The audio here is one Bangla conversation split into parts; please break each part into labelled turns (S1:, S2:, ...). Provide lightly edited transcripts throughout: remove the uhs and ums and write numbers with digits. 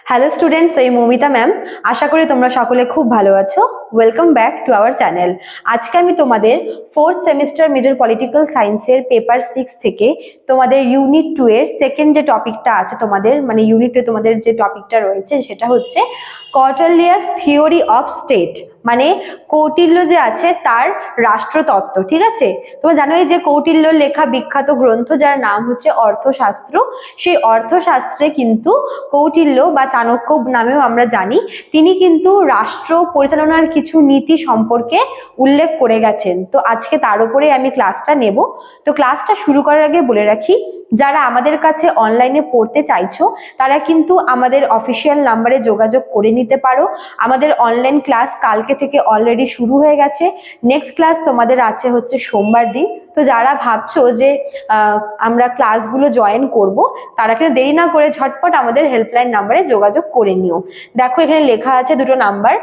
S1: হ্যালো স্টুডেন্টস, এই মৌমিতা ম্যাম। আশা করি তোমরা সকলে খুব ভালো আছো। Welcome back to our channel. আজকে আমি তোমাদের ফোর্থ সেমিস্টার মেজর পলিটিক্যাল সায়েন্সের পেপার 6 থেকে তোমাদের ইউনিট 2 এর সেকেন্ড যে টপিকটা আছে, তোমাদের মানে ইউনিট 2 তোমাদের যে টপিকটা রয়েছে সেটা হচ্ছে কৌটিল্যস থিওরি অফ স্টেট, মানে কৌটিল্য যে আছে তার রাষ্ট্রতত্ত্ব। ঠিক আছে, তোমরা জানোই যে কৌটিল্যর লেখা বিখ্যাত গ্রন্থ যার নাম হচ্ছে অর্থশাস্ত্র। সেই অর্থশাস্ত্রে কিন্তু কৌটিল্য বা চাণক্য নামেও আমরা জানি, তিনি কিন্তু রাষ্ট্র পরিচালনার কিছু নীতি সম্পর্কে উল্লেখ করে গেছেন। তো আজকে তার উপরে আমি ক্লাসটা নেব। তো ক্লাসটা শুরু করার আগে বলে রাখি, যারা আমাদের কাছে অনলাইনে পড়তে চাইছো তারা কিন্তু আমাদের অফিসিয়াল নাম্বারে যোগাযোগ করে নিতে পারো। আমাদের অনলাইন ক্লাস কালকে থেকে অলরেডি শুরু হয়ে গেছে। নেক্সট ক্লাস তোমাদের আছে হচ্ছে সোমবার দিন। তো যারা ভাবছো যে আমরা ক্লাসগুলো জয়েন করব, তারা কিন্তু দেরি না করে ঝটপট আমাদের হেল্পলাইন নাম্বারে যোগাযোগ করে নিও। দেখো এখানে লেখা আছে দুটো নাম্বার,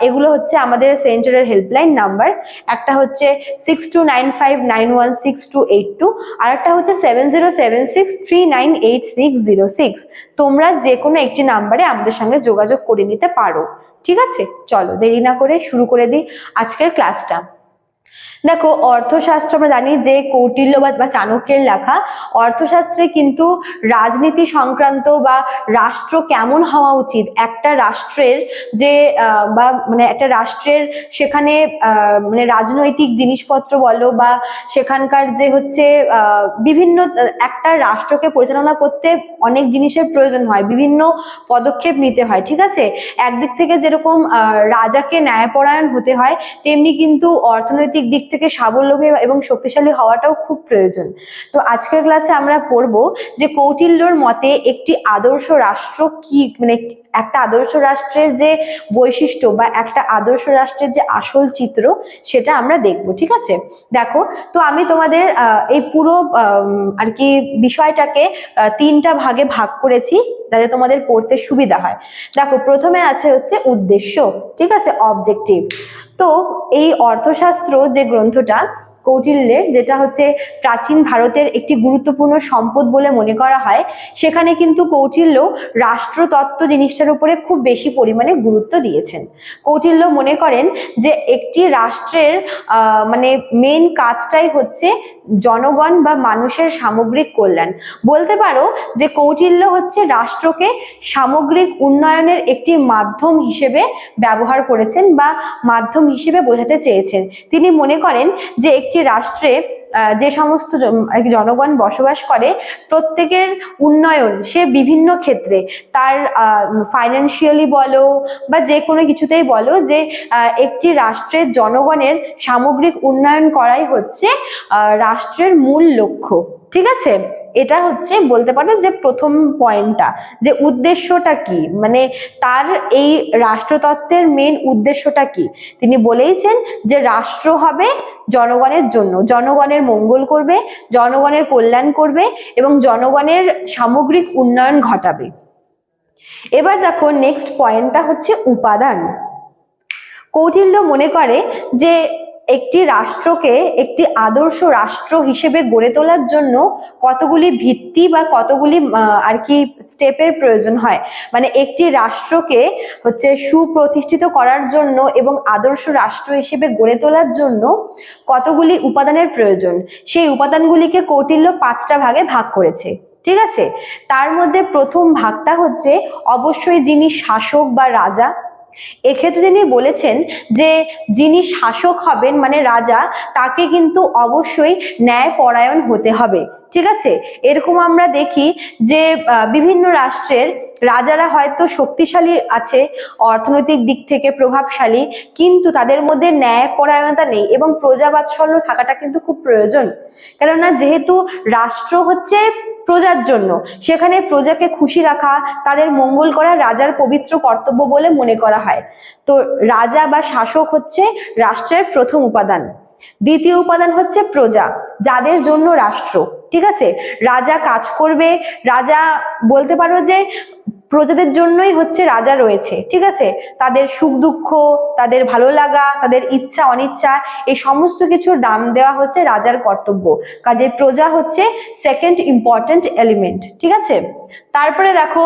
S1: এগুলো হচ্ছে আমাদের সেন্টারের হেল্পলাইন নাম্বার। একটা হচ্ছে 6295916282, আর একটা হচ্ছে 7076398606। তোমরা যে কোনো একটি নাম্বারে আমাদের সঙ্গে যোগাযোগ করে নিতে পারো। ঠিক আছে, চলো দেরি না করে শুরু করে দিই আজকের ক্লাসটা। দেখো, অর্থশাস্ত্র আমরা জানি যে কৌটিল্য বা চাণক্যের লেখা। অর্থশাস্ত্রে কিন্তু রাজনীতি সংক্রান্ত বা রাষ্ট্র কেমন হওয়া উচিত, একটা রাষ্ট্রের যে বা মানে একটা রাষ্ট্রের সেখানে মানে রাজনৈতিক জিনিসপত্র বলো বা সেখানকার যে হচ্ছে বিভিন্ন একটা রাষ্ট্রকে পরিচালনা করতে অনেক জিনিসের প্রয়োজন হয়, বিভিন্ন পদক্ষেপ নিতে হয়। ঠিক আছে, একদিক থেকে যেরকম রাজাকে ন্যায়পরায়ণ হতে হয়, তেমনি কিন্তু অর্থনৈতিক দিক থেকে স্বাবলম্বী এবং শক্তিশালী হওয়াটাও খুব প্রয়োজন। তো আজকের ক্লাসে আমরা পড়বো যে কৌটিল্যর মতে একটি আদর্শ রাষ্ট্র কি, মানে একটা আদর্শ রাষ্ট্রের যে বৈশিষ্ট্য বা একটা আদর্শ রাষ্ট্রের যে আসল চিত্র, সেটা আমরা দেখব। ঠিক আছে, দেখো তো আমি তোমাদের এই পুরো আর কি বিষয়টাকে তিনটা ভাগে ভাগ করেছি যাতে তোমাদের পড়তে সুবিধা হয়। দেখো, প্রথমে আছে হচ্ছে উদ্দেশ্য, ঠিক আছে, অবজেক্টিভ। তো এই অর্থশাস্ত্র যে গ্রন্থটা কৌটিল্যের, যেটা হচ্ছে প্রাচীন ভারতের একটি গুরুত্বপূর্ণ সম্পদ বলে মনে করা হয়, সেখানে কিন্তু কৌটিল্য রাষ্ট্রতত্ত্ব জিনিসটার উপরে খুব বেশি পরিমাণে গুরুত্ব দিয়েছেন। কৌটিল্য মনে করেন যে একটি রাষ্ট্রের মানে মেন কাজটাই হচ্ছে জনগণ বা মানুষের সামগ্রিক কল্যাণ। বলতে পারো যে কৌটিল্য হচ্ছে রাষ্ট্রকে সামগ্রিক উন্নয়নের একটি মাধ্যম হিসেবে ব্যবহার করেছেন বা মাধ্যম হিসেবে বোঝাতে চেয়েছেন। তিনি মনে করেন যে একটি রাষ্ট্রে যে সমস্ত জনগণ বসবাস করে, প্রত্যেকের উন্নয়ন সে বিভিন্ন ক্ষেত্রে তার ফাইন্যান্সিয়ালি বলো বা যে কোনো কিছুতেই বলো, যে একটি রাষ্ট্রের জনগণের সামগ্রিক উন্নয়ন করাই হচ্ছে রাষ্ট্রের মূল লক্ষ্য। ঠিক আছে, এটা হচ্ছে বলতে পারো যে প্রথম পয়েন্টটা, যে উদ্দেশ্যটা কি, মানে তার এই রাষ্ট্রতত্ত্বের মেন উদ্দেশ্যটা কি। তিনি বলেইছেন যে রাষ্ট্র হবে জনগণের জন্য, জনগণের মঙ্গল করবে, জনগণের কল্যাণ করবে এবং জনগণের সামগ্রিক উন্নয়ন ঘটাবে। এবার দেখো নেক্সট পয়েন্টটা হচ্ছে উপাদান। কৌটিল্য মনে করে যে একটি রাষ্ট্রকে একটি আদর্শ রাষ্ট্র হিসেবে গড়ে তোলার জন্য কতগুলি ভিত্তি বা কতগুলি আর কি স্টেপের প্রয়োজন হয়। মানে একটি রাষ্ট্রকে হচ্ছে সুপ্রতিষ্ঠিত করার জন্য এবং আদর্শ রাষ্ট্র হিসেবে গড়ে তোলার জন্য কতগুলি উপাদানের প্রয়োজন। সেই উপাদানগুলিকে কৌটিল্য 5টা ভাগে ভাগ করেছে। ঠিক আছে, তার মধ্যে প্রথম ভাগটা হচ্ছে অবশ্যই যিনি শাসক বা রাজা। এক্ষেত্রে তিনি বলেছেন যে যিনি শাসক হবেন মানে রাজা, তাকে কিন্তু অবশ্যই ন্যায়পরায়ণ হতে হবে। ঠিক আছে, এরকম আমরা দেখি যে বিভিন্ন রাষ্ট্রের রাজারা হয়তো শক্তিশালী আছে, অর্থনৈতিক দিক থেকে প্রভাবশালী, কিন্তু তাদের মধ্যে ন্যায়পরায়ণতা নেই এবং প্রজাবাৎসল্য থাকাটা কিন্তু খুব প্রয়োজন। কেননা যেহেতু রাষ্ট্র হচ্ছে প্রজার জন্য, সেখানে প্রজাকে খুশি রাখা, তাদের মঙ্গল করা রাজার পবিত্র কর্তব্য বলে মনে করা হয়। তো রাজা বা শাসক হচ্ছে রাষ্ট্রের প্রথম উপাদান। দ্বিতীয় উপাদান হচ্ছে প্রজা, যাদের জন্য রাষ্ট্র। ঠিক আছে, রাজা কাজ করবে, রাজা বলতে পারো যে প্রজাদের জন্যই হচ্ছে রাজা রয়েছে। ঠিক আছে, তাদের সুখ দুঃখ, তাদের ভালো লাগা, তাদের ইচ্ছা অনিচ্ছা, এই সমস্ত কিছুর দাম দেওয়া হচ্ছে রাজার কর্তব্য। কাজে প্রজা হচ্ছে সেকেন্ড ইম্পর্টেন্ট এলিমেন্ট। ঠিক আছে, তারপরে দেখো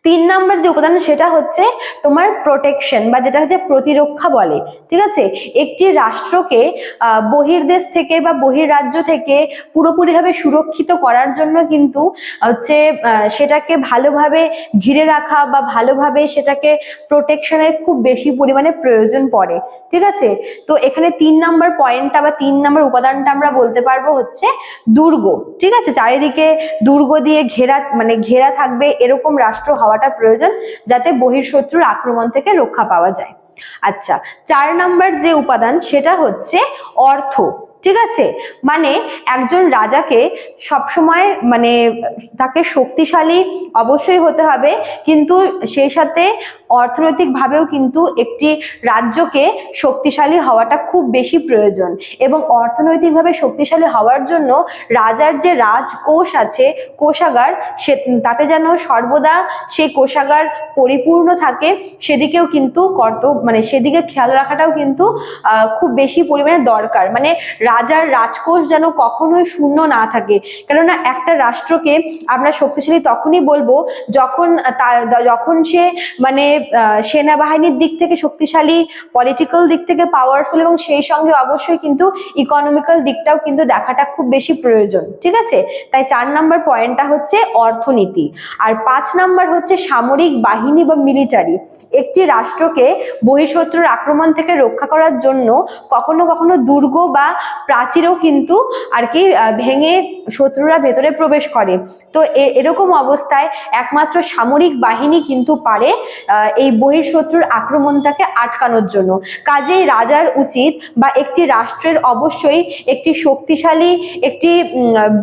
S1: তিন নাম্বার যে উপাদান সেটা হচ্ছে তোমার প্রোটেকশন বা যেটা হচ্ছে প্রতিরক্ষা বলে, ঠিক আছে। একটি রাষ্ট্রকে বহির্দেশ থেকে বা বহির্রাজ্য থেকে পুরোপুরিভাবে সুরক্ষিত করার জন্য কিন্তু হচ্ছে সেটাকে ভালোভাবে ঘিরে রাখা বা ভালোভাবে সেটাকে প্রোটেকশনের খুব বেশি পরিমাণে প্রয়োজন পড়ে, ঠিক আছে। তো এখানে তিন নাম্বার পয়েন্টটা বা তিন নাম্বার উপাদানটা আমরা বলতে পারবো হচ্ছে দুর্গ, ঠিক আছে। চারিদিকে দুর্গ দিয়ে ঘেরা থাকবে এরকম রাষ্ট্র হওয়াটা প্রয়োজন, যাতে বহিঃশত্রুর আক্রমণ থেকে রক্ষা পাওয়া যায়। আচ্ছা, চার নাম্বার যে উপাদান সেটা হচ্ছে অর্থ, ঠিক আছে। মানে একজন রাজাকে সবসময় তাকে শক্তিশালী অবশ্যই হতে হবে, কিন্তু সেই সাথে অর্থনৈতিকভাবেও কিন্তু একটি রাজ্যকে শক্তিশালী হওয়াটা খুব বেশি প্রয়োজন। এবং অর্থনৈতিকভাবে শক্তিশালী হওয়ার জন্য রাজার যে রাজকোষ আছে, কোষাগার, তাতে যেন সর্বদা সেই কোষাগার পরিপূর্ণ থাকে, সেদিকেও কিন্তু সেদিকে খেয়াল রাখাটাও কিন্তু খুব বেশি পরিমাণে দরকার। রাজার রাজকোষ যেন কখনোই শূন্য না থাকে, কেননা একটা রাষ্ট্রকে আমরা শক্তিশালী তখনই বলবো যখন সে সেনাবাহিনীর দিক থেকে শক্তিশালী, পলিটিক্যাল দিক থেকে পাওয়ারফুল, এবং সেই সঙ্গে অবশ্যই কিন্তু ইকোনমিক্যাল দিকটাও কিন্তু দেখাটা খুব বেশি প্রয়োজন, ঠিক আছে। তাই চার নাম্বার পয়েন্টটা হচ্ছে অর্থনীতি। আর পাঁচ নাম্বার হচ্ছে সামরিক বাহিনী বা মিলিটারি। একটি রাষ্ট্রকে বহিঃশত্রুর আক্রমণ থেকে রক্ষা করার জন্য কখনো কখনো দুর্গ বা প্রাচীরও কিন্তু ভেঙে শত্রুরা ভেতরে প্রবেশ করে। তো এরকম অবস্থায় একমাত্র সামরিক বাহিনী কিন্তু পারে এই বহিঃশত্রুর আক্রমণটাকে আটকানোর জন্য। কাজেই রাজার উচিত বা একটি রাষ্ট্রের অবশ্যই একটি শক্তিশালী, একটি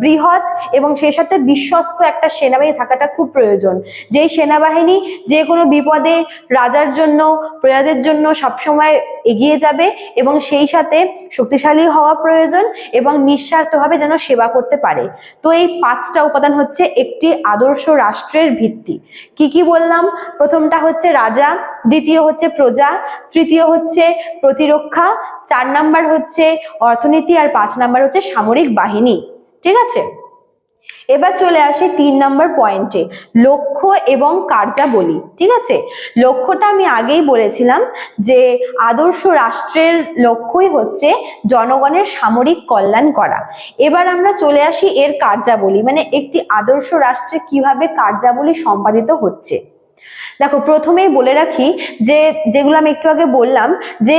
S1: বৃহৎ এবং সেই সাথে বিশ্বস্ত একটা সেনাবাহিনী থাকাটা খুব প্রয়োজন। যেই সেনাবাহিনী যে কোনো বিপদে রাজার জন্য, প্রজাদের জন্য সবসময় এগিয়ে যাবে, এবং সেই সাথে শক্তিশালী হওয়া প্রয়োজন এবং নিঃস্বার্থভাবে যেন সেবা করতে পারে। তো এই পাঁচটা উপাদান হচ্ছে একটি আদর্শ রাষ্ট্রের ভিত্তি। কি কি বললাম? প্রথমটা হচ্ছে রাজা, দ্বিতীয় হচ্ছে প্রজা, তৃতীয় হচ্ছে প্রতিরক্ষা, চার নাম্বার হচ্ছে অর্থনীতি, আর পাঁচ নাম্বার হচ্ছে সামরিক বাহিনী, ঠিক আছে। এবার চলে আসি তিন নম্বর পয়েন্টে, লক্ষ্য এবং কার্যাবলী, ঠিক আছে। লক্ষ্যটা আমি আগেই বলেছিলাম যে আদর্শ রাষ্ট্রের লক্ষ্যই হচ্ছে জনগণের সামরিক কল্যাণ করা। এবার আমরা চলে আসি এর কার্যাবলী, একটি আদর্শ রাষ্ট্রে কিভাবে কার্যাবলী সম্পাদিত হচ্ছে। দেখো, প্রথমেই বলে রাখি যে যেগুলো আমি একটু আগে বললাম, যে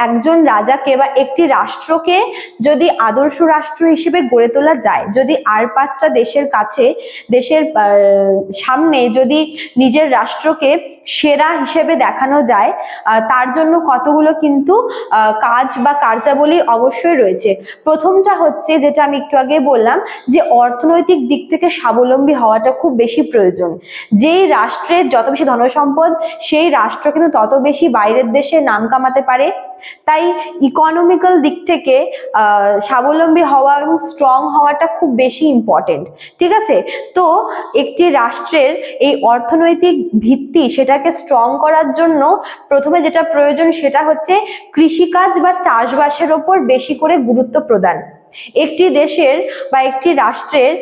S1: একজন রাজাকে বা একটি রাষ্ট্রকে যদি আদর্শ রাষ্ট্র হিসেবে গড়ে তোলা যায়, যদি আর পাঁচটা দেশের সামনে যদি নিজের রাষ্ট্রকে সেরা হিসেবে দেখানো যায়, তার জন্য কতগুলো কিন্তু কাজ বা কার্যাবলী অবশ্যই রয়েছে। প্রথমটা হচ্ছে, যেটা আমি একটু আগে বললাম, যে অর্থনৈতিক দিক থেকে স্বাবলম্বী হওয়াটা খুব বেশি প্রয়োজন। যেই রাষ্ট্রের যত বেশি ধনসম্পদ, সেই রাষ্ট্র কিন্তু তত বেশি বাইরের দেশে নাম কামাতে পারে। তাই ইকোনমিক্যাল দিক থেকে স্বাবলম্বী হওয়া এবং স্ট্রং হওয়াটা খুব বেশি ইম্পর্টেন্ট, ঠিক আছে। তো একটি রাষ্ট্রের এই অর্থনৈতিক ভিত্তি, সেটাকে স্ট্রং করার জন্য প্রথমে যেটা প্রয়োজন সেটা হচ্ছে কৃষিকাজ বা চাষবাসের ওপর বেশি করে গুরুত্ব প্রদান। একটি দেশের বা একটি রাষ্ট্রের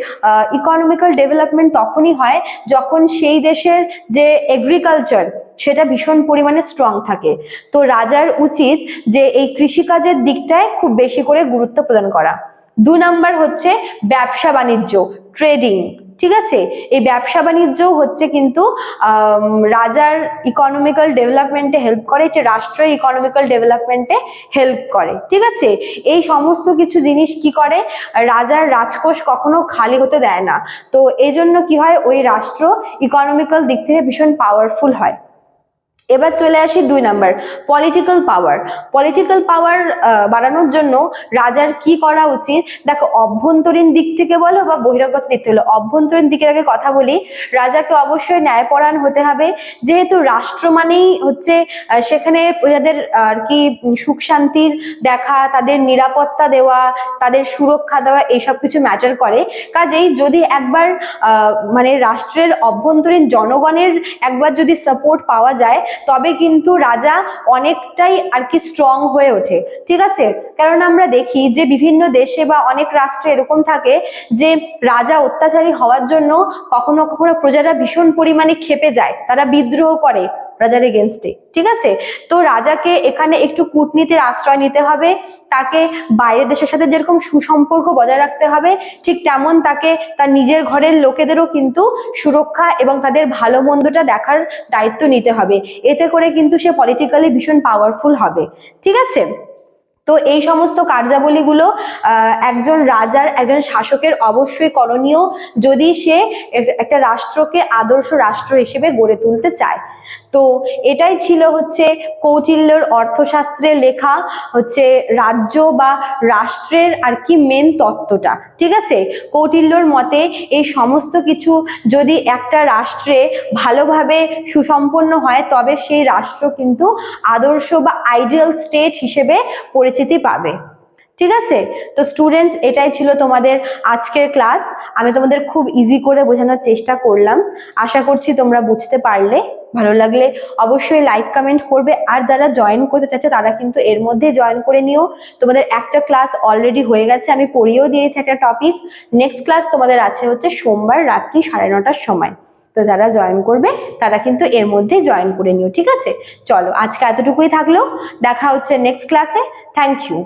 S1: ইকোনমিক্যাল ডেভেলপমেন্ট তখনই হয় যখন সেই দেশের যে এগ্রিকালচার, সেটা ভীষণ পরিমাণে স্ট্রং থাকে। তো রাজার উচিত যে এই কৃষিকাজের দিকটায় খুব বেশি করে গুরুত্ব প্রদান করা। 2 নাম্বার হচ্ছে ব্যবসা বাণিজ্য, ট্রেডিং, ঠিক আছে। এই ব্যবসা বাণিজ্য হচ্ছে কিন্তু রাজার ইকোনমিক্যাল ডেভেলপমেন্টে হেল্প করে, এটি রাষ্ট্রের ইকোনমিক্যাল ডেভেলপমেন্টে হেল্প করে, ঠিক আছে। এই সমস্ত কিছু জিনিস কি করে, রাজার রাজকোষ কখনো খালি হতে দেয় না। তো এই জন্য কি হয়, ওই রাষ্ট্র ইকোনমিক্যাল দিক থেকে ভীষণ পাওয়ারফুল হয়। এবার চলে আসি 2 নাম্বার, পলিটিক্যাল পাওয়ার। পলিটিক্যাল পাওয়ার বাড়ানোর জন্য রাজার কি করা উচিত? দেখো, অভ্যন্তরীণ দিক থেকে বলো বা বহিরাগত দিক থেকে বলো, অভ্যন্তরীণ দিকের আগে কথা বলি। রাজাকে অবশ্যই ন্যায়পরায়ণ হতে হবে, যেহেতু রাষ্ট্র মানেই হচ্ছে সেখানে প্রজাদের সুখ শান্তির দেখা, তাদের নিরাপত্তা দেওয়া, তাদের সুরক্ষা দেওয়া, এইসব কিছু ম্যাটার করে। কাজেই যদি একবার রাষ্ট্রের অভ্যন্তরীণ জনগণের একবার যদি সাপোর্ট পাওয়া যায়, তবে কিন্তু রাজা অনেকটাই আর কি স্ট্রং হয়ে ওঠে, ঠিক আছে। কারণ আমরা দেখি যে বিভিন্ন দেশে বা অনেক রাষ্ট্রে এরকম থাকে যে রাজা অত্যাচারী হওয়ার জন্য কখনো কখনো প্রজারা ভীষণ পরিমাণে ক্ষেপে যায়, তারা বিদ্রোহ করে রাজার এগেনস্টে, ঠিক আছে। তো রাজাকে এখানে একটু কূটনীতির আশ্রয় নিতে হবে, তাকে বাইরের দেশের সাথে যেরকম সুসম্পর্ক বজায় রাখতে হবে, ঠিক তেমন তাকে তার নিজের ঘরের লোকেদেরও কিন্তু সুরক্ষা এবং তাদের ভালো মন্দটা দেখার দায়িত্ব নিতে হবে। এতে করে কিন্তু সে পলিটিক্যালি ভীষণ পাওয়ারফুল হবে, ঠিক আছে। তো এই সমস্ত কার্যাবলীগুলো একজন রাজার, একজন শাসকের অবশ্যই করণীয়, যদি সে একটা রাষ্ট্রকে আদর্শ রাষ্ট্র হিসেবে গড়ে তুলতে চায়। তো এটাই ছিল হচ্ছে কৌটিল্যর অর্থশাস্ত্রের লেখা হচ্ছে রাজ্য বা রাষ্ট্রের আর কি মেন তত্ত্বটা, ঠিক আছে। কৌটিল্যর মতে এই সমস্ত কিছু যদি একটা রাষ্ট্রে ভালোভাবে সুসম্পন্ন হয়, তবে সেই রাষ্ট্র কিন্তু আদর্শ বা আইডিয়াল স্টেট হিসেবে পরিচিতি পাবে, ঠিক আছে। তো স্টুডেন্টস, এটাই ছিল তোমাদের আজকের ক্লাস। আমি তোমাদের খুব ইজি করে বোঝানোর চেষ্টা করলাম, আশা করছি তোমরা বুঝতে পারলে। ভালো লাগলে অবশ্যই লাইক কমেন্ট করবে, আর যারা জয়েন করতে চাচ্ছে তারা কিন্তু এর মধ্যে জয়েন করে নিও। তোমাদের একটা ক্লাস অলরেডি হয়ে গেছে, আমি পড়িয়েও দিয়েছি একটা টপিক। নেক্সট ক্লাস তোমাদের আছে হচ্ছে সোমবার রাত্রি 9:30টার সময়। তো যারা জয়েন করবে তারা কিন্তু এর মধ্যেই জয়েন করে নিও, ঠিক আছে। চলো, আজকে এতটুকুই থাকলো, দেখা হচ্ছে নেক্সট ক্লাসে। Thank you.